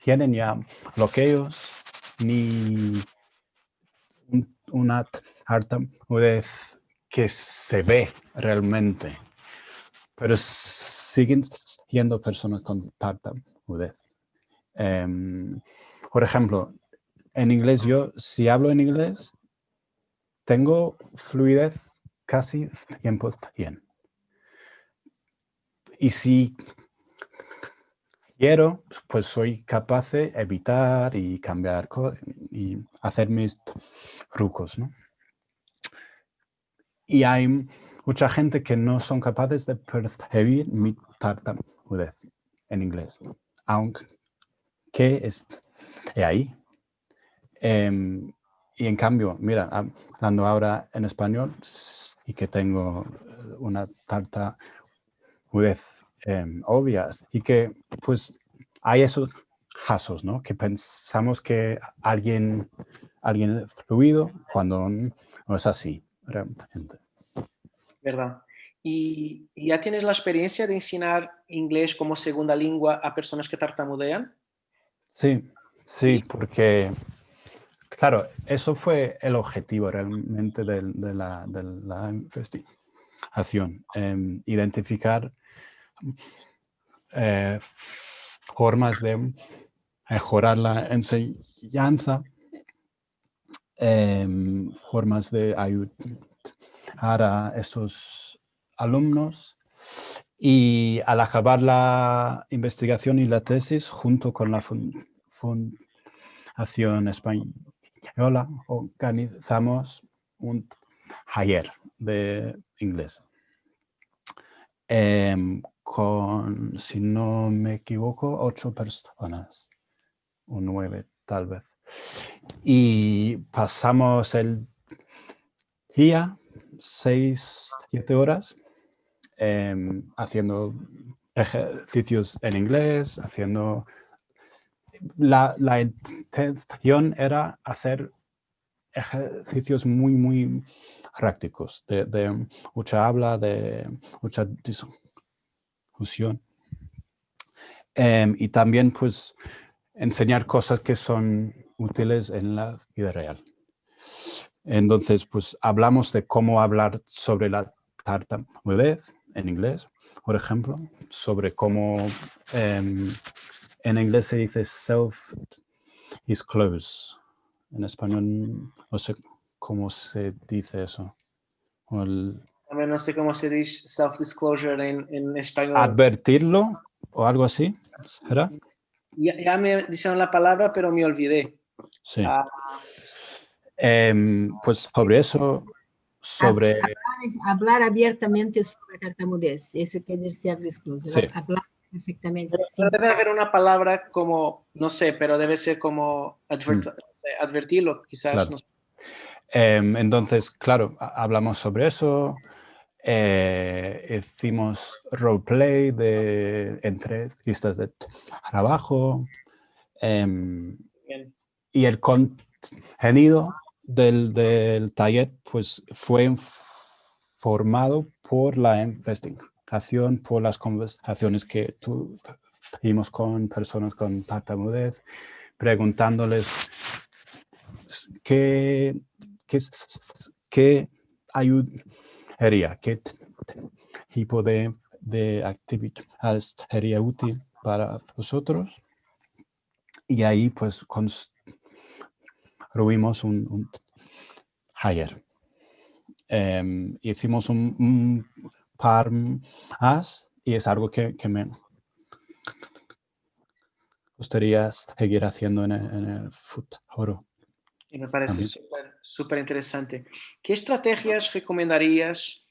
tienen ya bloqueos ni una tartamudez que se ve realmente, pero siguen siendo personas con tartamudez. Por ejemplo, en inglés si hablo en inglés, tengo fluidez casi 100%. Y si quiero, pues soy capaz de evitar y cambiar y hacer mis trucos, ¿no? Y hay mucha gente que no son capaces de percibir mi tartamudez en inglés, aunque esté ahí. Y en cambio, mira, hablando ahora en español y que tengo una tartamudez obvia y que pues hay esos casos, ¿no? Que pensamos que alguien es fluido cuando no es así, realmente. ¿verdad? ¿Y ya tienes la experiencia de enseñar inglés como segunda lengua a personas que tartamudean? Sí, sí, Sí, porque, claro, eso fue el objetivo realmente de la investigación, identificar formas de mejorar la enseñanza, formas de ayudar a esos alumnos. Y al acabar la investigación y la tesis, junto con la Fundación Española, organizamos un taller de inglés con, si no me equivoco, 8 personas o 9 tal vez. Y pasamos el día 6, 7 horas haciendo ejercicios en inglés, haciendo... La intención era hacer ejercicios muy, muy prácticos, de mucha habla, de mucha discusión. Y también, pues, enseñar cosas que son útiles en la vida real. Entonces, pues, hablamos de cómo hablar sobre la tartamudez en inglés, por ejemplo, sobre cómo en inglés se dice self-disclose. En español no sé cómo se dice eso. También no sé cómo se dice self-disclosure en español. Advertirlo o algo así, ¿será? Ya me dijeron la palabra, pero me olvidé. Sí. Ah, Pues sobre eso, sobre... Hablar abiertamente sobre tartamudez. Eso quiere decir self-disclosure. Sí. Hablar perfectamente. pero debe haber una palabra como, no sé, pero debe ser como advertirlo, quizás. Claro. No sé. Entonces, claro, hablamos sobre eso. Hicimos roleplay de entrevistas de trabajo. Bien. Y el contenido del taller pues fue formado por la investigación, por las conversaciones que tuvimos con personas con tartamudez, preguntándoles qué ayudaría, qué tipo de actividades sería útil para vosotros. Y ahí pues construimos un taller. Hicimos un par más y es algo que me gustaría seguir haciendo en el futuro. Y me parece También. súper interesante. ¿Qué estrategias recomendarías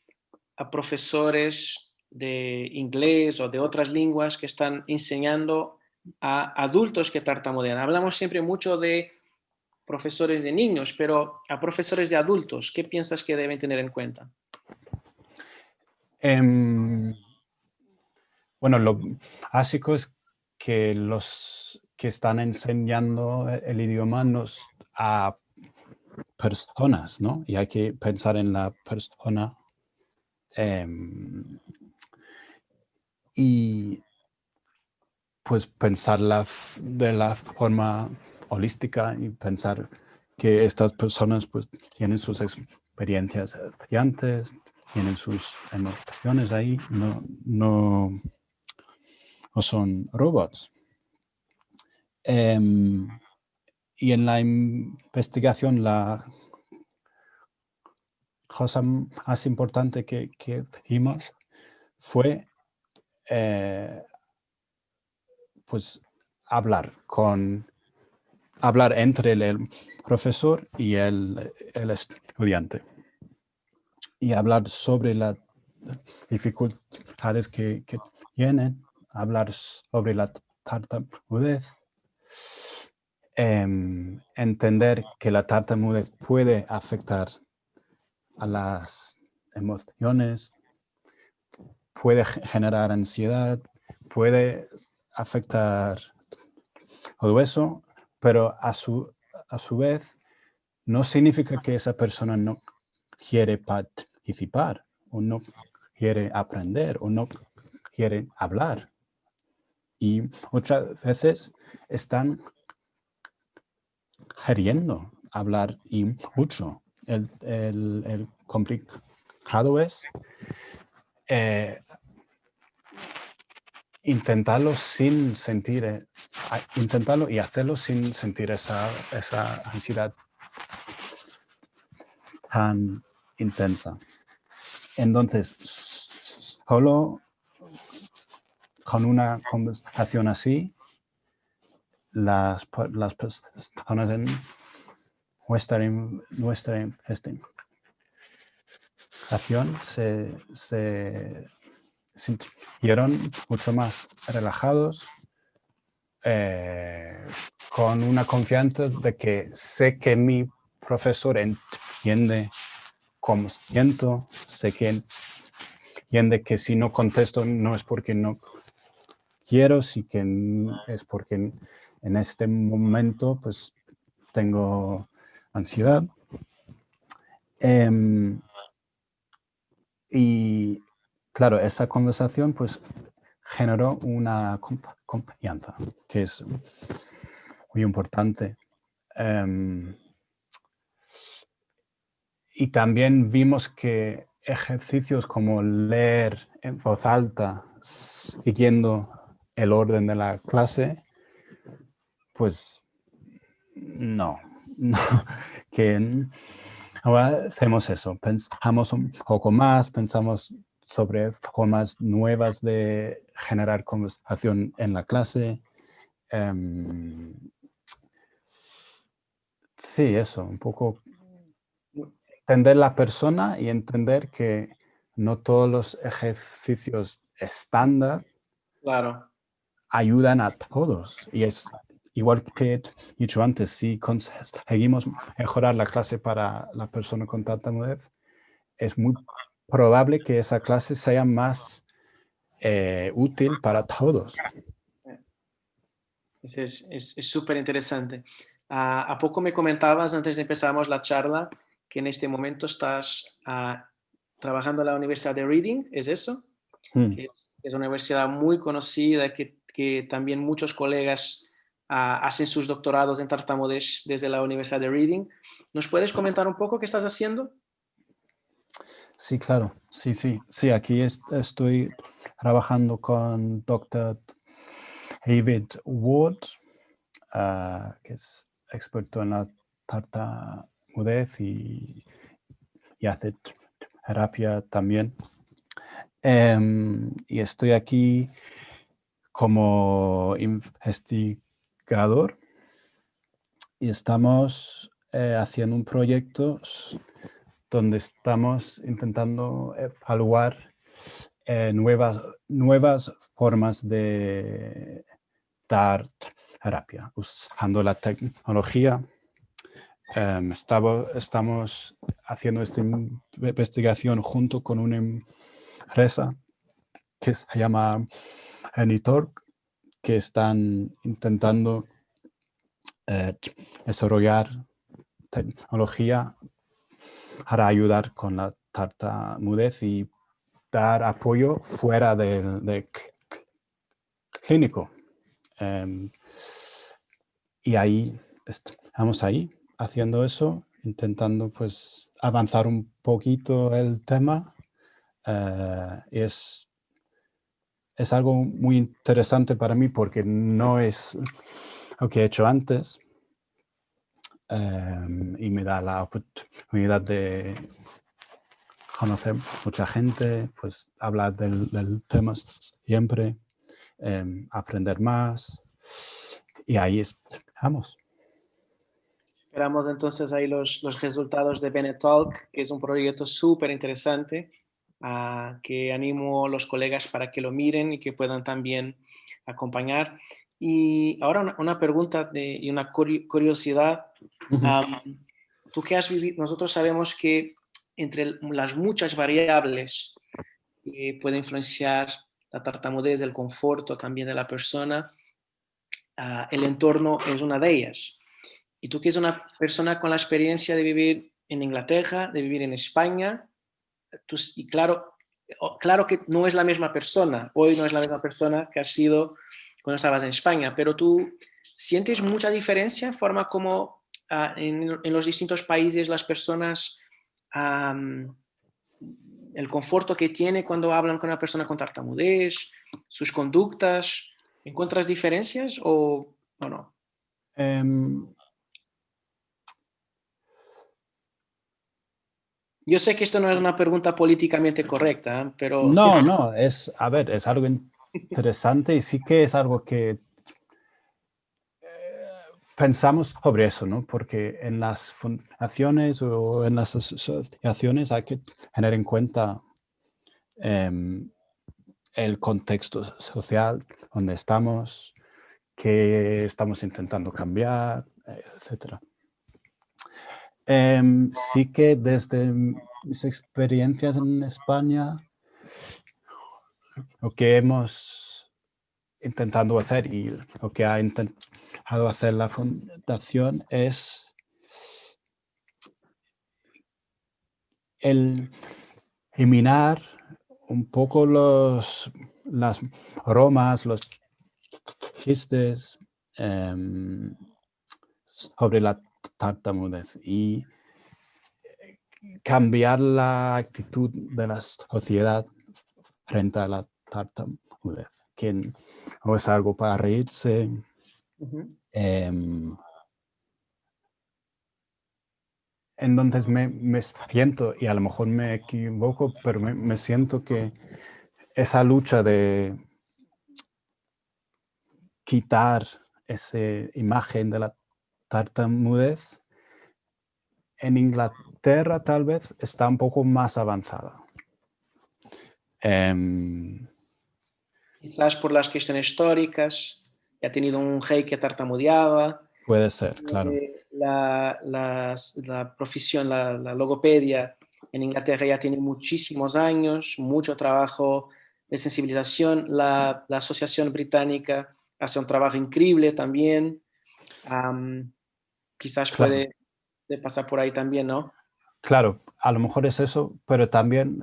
a profesores de inglés o de otras lenguas que están enseñando a adultos que tartamudean? Hablamos siempre mucho de profesores de niños, pero a profesores de adultos, ¿qué piensas que deben tener en cuenta? Bueno, lo básico es que los que están enseñando el idioma a personas, ¿no? Y hay que pensar en la persona y pues pensarla de la forma holística y pensar que estas personas pues tienen sus experiencias brillantes, tienen sus emociones ahí, no son robots. Y en la investigación la cosa más importante que vimos fue pues hablar entre el profesor y el estudiante y hablar sobre las dificultades que tienen, hablar sobre la tartamudez, entender que la tartamudez puede afectar a las emociones, puede generar ansiedad, puede afectar todo eso, pero a su vez no significa que esa persona no quiere participar o no quiere aprender o no quiere hablar. Y muchas veces están queriendo hablar y mucho. El complicado es intentarlo sin sentir, intentarlo y hacerlo sin sentir esa ansiedad tan intensa. Entonces, solo con una conversación así, las personas en nuestra investigación se sintieron mucho más relajados, con una confianza de que sé que mi profesor entiende consciente, sé que entiende que si no contesto no es porque no quiero, sí que es porque en este momento pues tengo ansiedad. Y claro, esa conversación pues generó una confianza, que es muy importante. Y también vimos que ejercicios como leer en voz alta, siguiendo el orden de la clase, pues no, que ahora hacemos eso, pensamos un poco más, pensamos sobre formas nuevas de generar conversación en la clase. Sí, eso, un poco entender la persona y entender que no todos los ejercicios estándar Claro. ayudan a todos. Y es igual que he dicho antes, si conseguimos mejorar la clase para la persona con tartamudez, es muy probable que esa clase sea más útil para todos. Es súper interesante. ¿A poco me comentabas antes de empezar la charla que en este momento estás trabajando en la Universidad de Reading? ¿Es eso? Que es una universidad muy conocida, que también muchos colegas hacen sus doctorados en tartamudez desde la Universidad de Reading. ¿Nos puedes comentar un poco qué estás haciendo? Sí, claro. Sí, aquí estoy trabajando con Dr. David Ward, que es experto en la tartamudez y hace terapia también. Y estoy aquí como investigador y estamos haciendo un proyecto donde estamos intentando evaluar nuevas formas de dar terapia usando la tecnología. Estamos haciendo esta investigación junto con una empresa que se llama Anytalk, que están intentando desarrollar tecnología para ayudar con la tartamudez y dar apoyo fuera del clínico. Y ahí estamos ahí haciendo eso, intentando pues avanzar un poquito el tema. Es algo muy interesante para mí porque no es lo que he hecho antes. Y me da la oportunidad de conocer mucha gente, pues hablar del tema siempre, aprender más. Y ahí estamos. Esperamos entonces ahí los resultados de Bennett Talk, que es un proyecto súper interesante, que animo a los colegas para que lo miren y que puedan también acompañar. Y ahora una pregunta y una curiosidad. Tú que has vivido, nosotros sabemos que entre las muchas variables que pueden influenciar la tartamudez, el conforto también de la persona, el entorno es una de ellas. Y tú que eres una persona con la experiencia de vivir en Inglaterra, de vivir en España, y claro que no es la misma persona, hoy no es la misma persona que has sido cuando estabas en España, pero tú sientes mucha diferencia en forma como en los distintos países las personas, el conforto que tiene cuando hablan con una persona con tartamudez, sus conductas, ¿encuentras diferencias o no? Yo sé que esto no es una pregunta políticamente correcta, pero... No, es algo interesante y sí que es algo que pensamos sobre eso, ¿no? Porque en las fundaciones o en las asociaciones hay que tener en cuenta el contexto social donde estamos, qué estamos intentando cambiar, etc. Sí que desde mis experiencias en España, lo que hemos intentado hacer y lo que ha intentado hacer la fundación es el eliminar un poco las bromas, los chistes sobre la tartamudez y cambiar la actitud de la sociedad frente a la tartamudez, que no es algo para reírse. Entonces me siento, y a lo mejor me equivoco, pero me siento que esa lucha de quitar esa imagen de la tartamudez en Inglaterra tal vez está un poco más avanzada. Quizás por las cuestiones históricas, que ha tenido un rey que tartamudeaba. Puede ser, claro. La profesión, la logopedia en Inglaterra ya tiene muchísimos años, mucho trabajo de sensibilización. La Asociación Británica hace un trabajo increíble también. Quizás Claro. puede pasar por ahí también, ¿no? Claro, a lo mejor es eso, pero también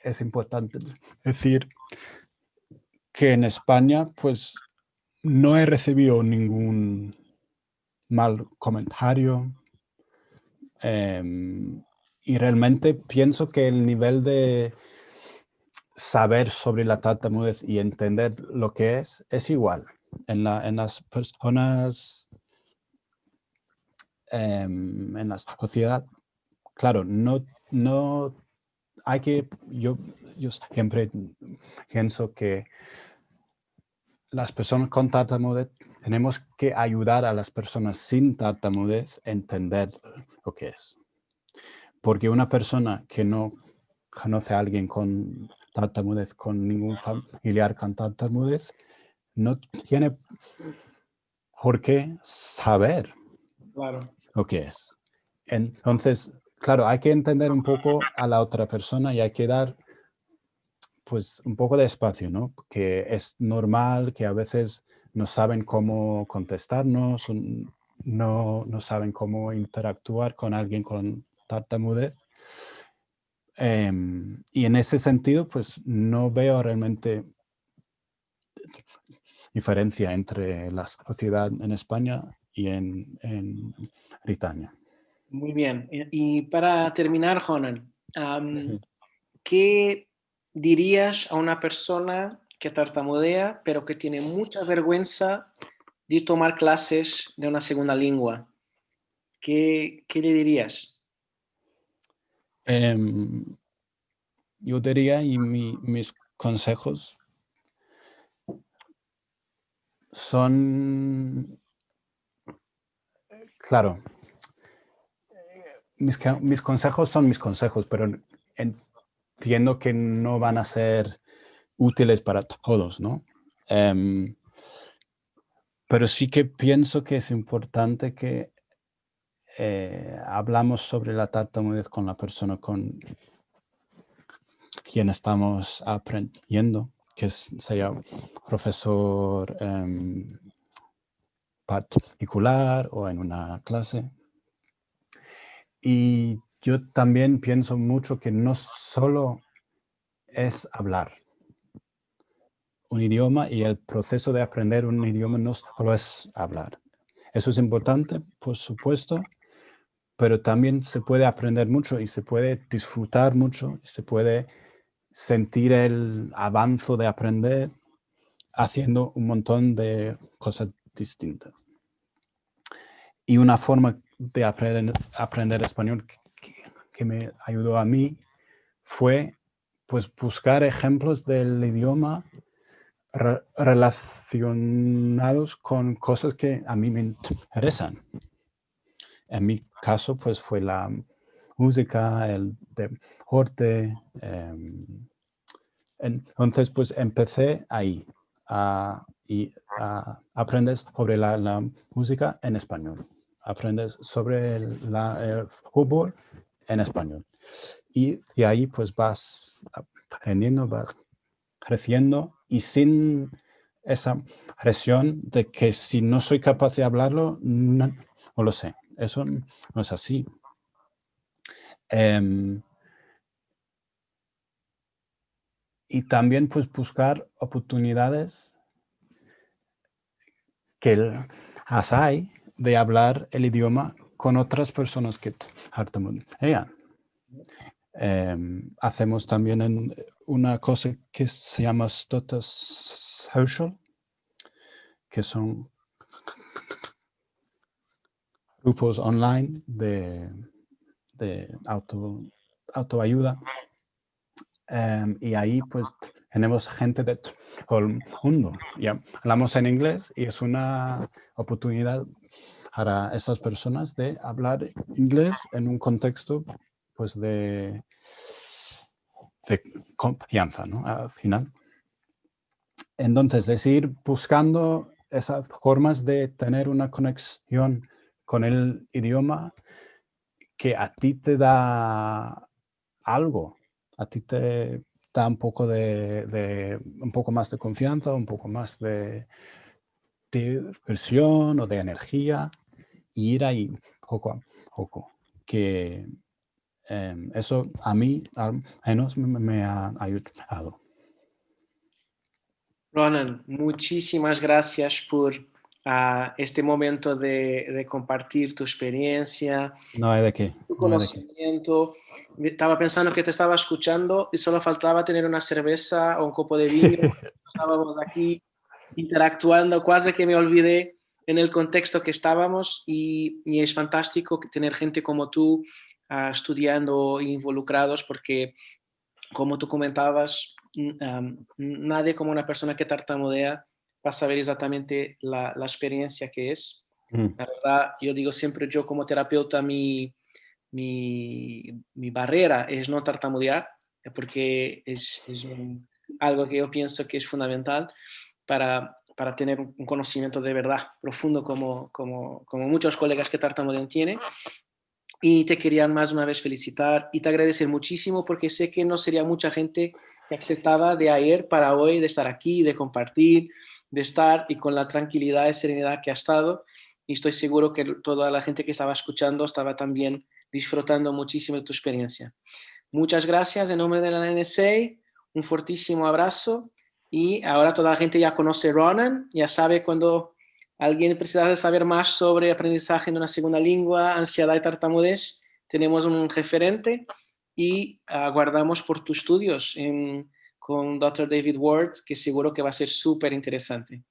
es importante decir que en España, pues, no he recibido ningún mal comentario y realmente pienso que el nivel de saber sobre la tartamudez y entender lo que es igual en las personas, en la sociedad. Claro, no hay que, yo siempre pienso que las personas con tartamudez tenemos que ayudar a las personas sin tartamudez a entender lo que es. Porque una persona que no conoce a alguien con tartamudez, con ningún familiar con tartamudez, no tiene por qué saber Claro. lo que es. Entonces, claro, hay que entender un poco a la otra persona y hay que dar pues un poco de espacio, ¿no? Que es normal que a veces no saben cómo contestarnos, no saben cómo interactuar con alguien con tartamudez. Y en ese sentido, pues no veo realmente diferencia entre la sociedad en España y en Britania. Muy bien. Y para terminar, Jonan, ¿qué dirías a una persona que tartamudea, pero que tiene mucha vergüenza de tomar clases de una segunda lengua? ¿Qué le dirías? Yo diría, y mis consejos son, claro, mis consejos son mis consejos, pero entiendo que no van a ser útiles para todos, ¿no? Pero sí que pienso que es importante que hablamos sobre la tartamudez con la persona con quien estamos aprendiendo, que sea profesor particular o en una clase. Y yo también pienso mucho que no solo es hablar un idioma y el proceso de aprender un idioma no solo es hablar. Eso es importante, por supuesto, pero también se puede aprender mucho y se puede disfrutar mucho y se puede sentir el avance de aprender haciendo un montón de cosas distintas. Y una forma de aprender español que me ayudó a mí fue pues buscar ejemplos del idioma relacionados con cosas que a mí me interesan. En mi caso, pues fue la música, el deporte. Entonces, pues empecé ahí y aprendes sobre la música en español. Aprendes sobre el fútbol en español. Y de ahí pues vas aprendiendo, vas creciendo y sin esa presión de que si no soy capaz de hablarlo, no lo sé. Eso no es así. Y también pues buscar oportunidades que las hay de hablar el idioma con otras personas que tartamudean. Hacemos también una cosa que se llama Stutter Social, que son grupos online de autoayuda. Y ahí pues tenemos gente de todo el mundo. Ya hablamos en inglés y es una oportunidad para esas personas de hablar inglés en un contexto pues de confianza, ¿no? Al final. Entonces, es ir buscando esas formas de tener una conexión con el idioma que a ti te da algo, a ti te da un poco un poco más de confianza, un poco más de diversión o de energía, y ir ahí poco a poco. Que eso a mí al menos me ha ayudado. Ronan, muchísimas gracias por este momento de compartir tu experiencia, No hay de qué. tu No hay de qué. conocimiento. Estaba pensando que te estaba escuchando y solo faltaba tener una cerveza o un copo de vino. Estábamos aquí interactuando, casi que me olvidé en el contexto que estábamos y es fantástico tener gente como tú estudiando e involucrados porque, como tú comentabas, nadie como una persona que tartamudea va a saber exactamente la experiencia que es. La verdad, yo digo siempre, yo como terapeuta, mi barrera es no tartamudear, porque es algo que yo pienso que es fundamental para tener un conocimiento de verdad profundo como muchos colegas que tartamudean tienen. Y te quería más una vez felicitar y te agradecer muchísimo porque sé que no sería mucha gente que aceptaba de ayer para hoy de estar aquí, de compartir, de estar y con la tranquilidad y serenidad que ha estado. Y estoy seguro que toda la gente que estaba escuchando estaba también disfrutando muchísimo de tu experiencia. Muchas gracias en nombre de la NSA, un fortísimo abrazo y ahora toda la gente ya conoce Ronan, ya sabe cuando alguien precisa de saber más sobre aprendizaje en una segunda lengua, ansiedad y tartamudez, tenemos un referente y aguardamos por tus estudios con Dr. David Ward, que seguro que va a ser súper interesante.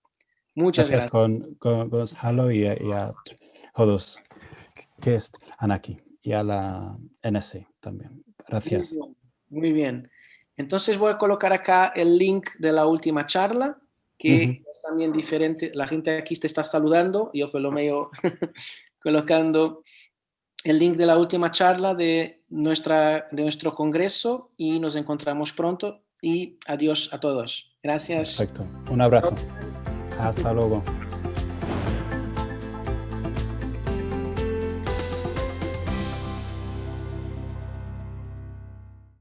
Muchas Gracias gracias. con Gonzalo y a todos que están aquí y a la NSA también. Gracias. Muy bien, muy bien. Entonces voy a colocar acá el link de la última charla, que es también diferente. La gente aquí te está saludando, yo por lo medio colocando el link de la última charla de nuestro congreso y nos encontramos pronto y adiós a todos. Gracias. Perfecto. Un abrazo. Hasta luego.